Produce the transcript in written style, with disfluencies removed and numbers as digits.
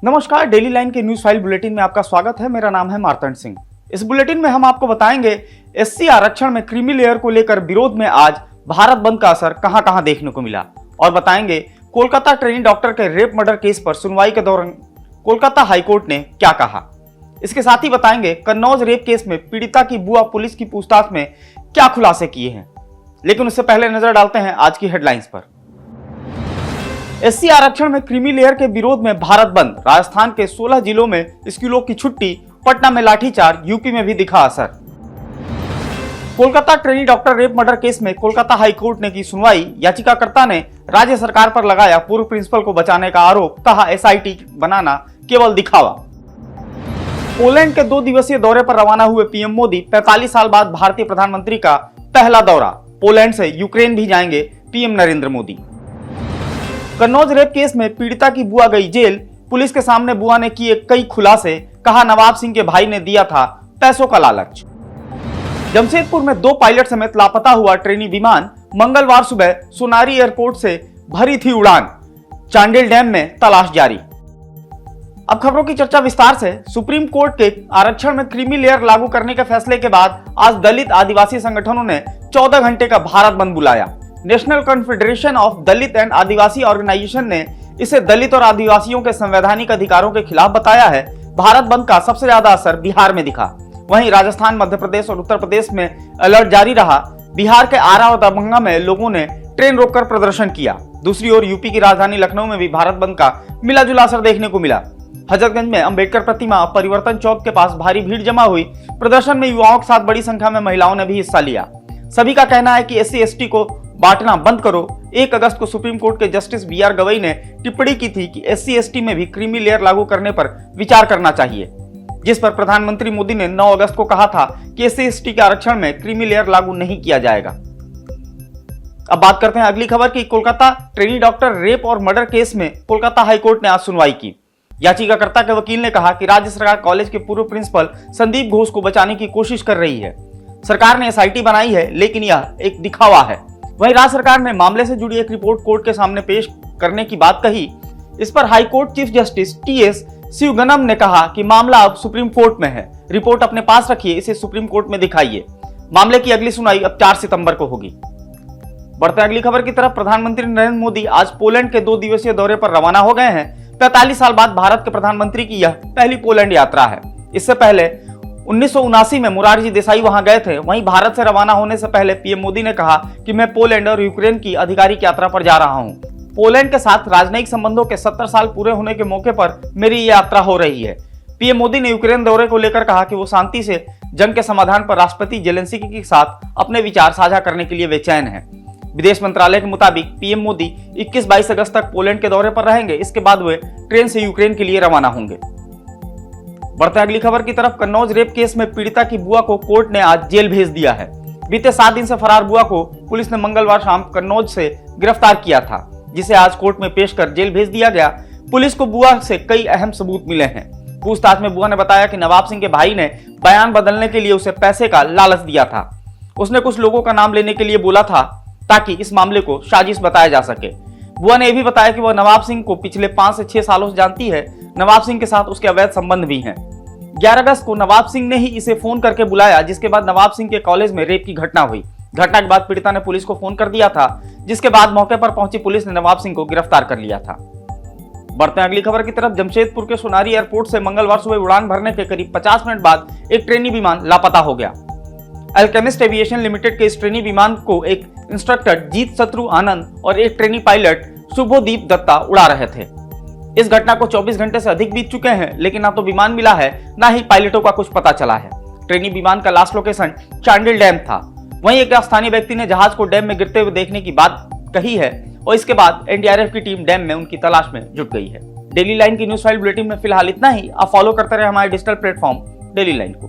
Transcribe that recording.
नमस्कार, daily line के news file bulletin में आपका स्वागत है। मेरा नाम है मार्तंड सिंह। इस बुलेटिन में हम आपको बताएंगे एससी आरक्षण में क्रीमी लेयर को लेकर विरोध में आज भारत बंद का असर कहां-कहां देखने को मिला और बताएंगे कोलकाता ट्रेनी डॉक्टर के रेप मर्डर केस पर सुनवाई के दौरान कोलकाता हाईकोर्ट ने क्या कहा। इसके साथ ही बताएंगे कन्नौज रेप केस में पीड़िता की बुआ पुलिस की पूछताछ में क्या खुलासे किए हैं। लेकिन उससे पहले नजर डालते हैं आज की हेडलाइंस पर। एससी आरक्षण में क्रीमी लेयर के विरोध में भारत बंद, राजस्थान के 16 जिलों में स्कूलों की छुट्टी, पटना में लाठीचार्ज, यूपी में भी दिखा असर। Kolkata trainee doctor rape murder case में कोलकाता हाईकोर्ट ने की सुनवाई। याचिकाकर्ता ने राज्य सरकार पर लगाया पूर्व प्रिंसिपल को बचाने का आरोप, कहा एसआईटी बनाना केवल दिखावा। पोलैंड के 2 दिवसीय दौरे पर रवाना हुए पीएम मोदी 45 साल बाद भारतीय प्रधानमंत्री का पहला दौरा। पोलैंड से यूक्रेन भी जाएंगे PM Narendra Modi. Kannauj rape case में पीड़िता की बुआ गई जेल, पुलिस के सामने बुआ ने किए कई खुलासे, कहा नवाब सिंह के भाई ने दिया था पैसों का लालच। जमशेदपुर में 2 पायलट समेत लापता हुआ ट्रेनी विमान, मंगलवार सुबह सोनारी एयरपोर्ट से भरी थी उड़ान, चांडिल डैम में तलाश जारी। अब खबरों की चर्चा विस्तार से। सुप्रीम कोर्ट के आरक्षण में क्रीमी लेयर लागू करने के फैसले के बाद आज दलित आदिवासी संगठनों ने 14 घंटे का भारत बंद बुलाया। National confederation of Dalit and Adivasi organisation ने इसे दलित और आदिवासियों के संवैधानिक अधिकारों के खिलाफ बताया है। भारत बंद का सबसे ज्यादा असर बिहार में दिखा। वहीं राजस्थान, मध्य प्रदेश और उत्तर प्रदेश में अलर्ट जारी रहा। बिहार के आरा और दरभंगा में लोगों ने ट्रेन रोककर प्रदर्शन किया। दूसरी ओर यूपी की राजधानी लखनऊ में भी भारत बंद का मिला जुला असर देखने को मिला। हजरतगंज में अंबेडकर प्रतिमा, परिवर्तन चौक के पास भारी भीड़ जमा हुई। प्रदर्शन में युवाओं के साथ बड़ी संख्या में महिलाओं ने भी हिस्सा लिया। सभी का कहना है कि एससी एसटी को बांटना बंद करो। 1 अगस्त को सुप्रीम कोर्ट के जस्टिस बीआर गवई ने टिप्पणी की थी कि एससी एसटी में भी क्रीमी लेयर लागू करने पर विचार करना चाहिए, जिस पर प्रधानमंत्री मोदी ने 9 अगस्त को कहा था कि एससी एसटी के आरक्षण में क्रीमी लेयर लागू नहीं किया जाएगा। अब बात करते हैं अगली खबर की। कोलकाता ट्रेनी डॉक्टर रेप और मर्डर केस में कोलकाता हाईकोर्ट ने आज सुनवाई की। याचिकाकर्ता के वकील ने कहा कि राज्य सरकार कॉलेज के पूर्व प्रिंसिपल संदीप घोष को बचाने की कोशिश कर रही है। सरकार ने एसआईटी बनाई है, लेकिन यह एक दिखावा है। वहीं राज्य सरकार ने मामले से जुड़ी एक रिपोर्ट कोर्ट के सामने पेश करने की बात कही। इस पर हाईकोर्ट चीफ जस्टिस टीएस शिवगनम ने कहा कि मामला अब सुप्रीम कोर्ट में है, रिपोर्ट अपने पास रखिए, इसे सुप्रीम कोर्ट में दिखाइए। मामले की अगली सुनवाई अब 4 सितंबर को होगी। बढ़ते अगली खबर की तरफ। प्रधानमंत्री नरेंद्र मोदी आज पोलैंड के 2 दिवसीय दौरे पर रवाना हो गए हैं। 45 साल बाद भारत के प्रधानमंत्री की यह पहली पोलैंड यात्रा है। इससे पहले 1979 में मोरारजी देसाई वहां गए थे। वहीं भारत से रवाना होने से पहले पीएम मोदी ने कहा कि मैं पोलैंड और यूक्रेन की आधिकारिक यात्रा पर जा रहा हूं। पोलैंड के साथ राजनयिक संबंधों के 70 साल पूरे होने के मौके पर मेरी ये यात्रा हो रही है। पीएम मोदी ने यूक्रेन दौरे को लेकर कहा कि वो शांति से जंग के समाधान पर राष्ट्रपति जेलेंस्की के साथ अपने विचार साझा करने के लिए बेचैन है। विदेश मंत्रालय के मुताबिक पीएम मोदी 21-22 अगस्त तक पोलैंड के दौरे पर रहेंगे। इसके बाद वे ट्रेन से यूक्रेन के लिए रवाना होंगे। बढ़ते अगली खबर की तरफ। कन्नौज रेप केस में पीड़िता की बुआ को कोर्ट ने आज जेल भेज दिया है। बीते 7 दिन से फरार बुआ को पुलिस ने मंगलवार शाम कन्नौज से गिरफ्तार किया था, जिसे आज कोर्ट में पेश कर जेल भेज दिया गया। पुलिस को बुआ से कई अहम सबूत मिले हैं। पूछताछ में बुआ ने बताया कि नवाब सिंह के भाई ने बयान बदलने के लिए उसे पैसे का लालच दिया था। उसने कुछ लोगों का नाम लेने के लिए बोला था ताकि इस मामले को साजिश बताया जा सके। बुआ ने यह भी बताया कि वह नवाब सिंह को पिछले 5 से 6 सालों से जानती है। नवाब सिंह के साथ उसके अवैध संबंध भी हैं। 11 अगस्त को नवाब सिंह ने ही इसे फोन करके बुलाया, जिसके बाद नवाब सिंह के कॉलेज में रेप की घटना हुई। घटना के बाद पीड़िता ने पुलिस को फोन कर दिया था, जिसके बाद मौके पर पहुंची पुलिस ने नवाब सिंह को गिरफ्तार कर लिया था। बढ़ते हैं अगली खबर की तरफ। जमशेदपुर के सोनारी एयरपोर्ट से मंगलवार सुबह उड़ान भरने के करीब 50 मिनट बाद एक ट्रेनी विमान लापता हो गया। अल्केमिस्ट एविएशन लिमिटेड के इस ट्रेनी विमान को एक इंस्ट्रक्टर जीत शत्रु आनंद और एक ट्रेनी पायलट शुभोदीप दत्ता उड़ा रहे थे। इस घटना को 24 घंटे से अधिक बीत चुके हैं, लेकिन ना तो विमान मिला है, ना ही पायलटों का कुछ पता चला है। ट्रेनी विमान का लास्ट लोकेशन चांडिल डैम था। वहीं एक स्थानीय व्यक्ति ने जहाज को डैम में गिरते हुए देखने की बात कही है और इसके बाद एनडीआरएफ की टीम डैम में उनकी तलाश में जुट गई है। डेली लाइन की न्यूज फाइल बुलेटिन में फिलहाल इतना ही। आप फॉलो करते रहे हमारे डिजिटल प्लेटफॉर्म डेली लाइन को।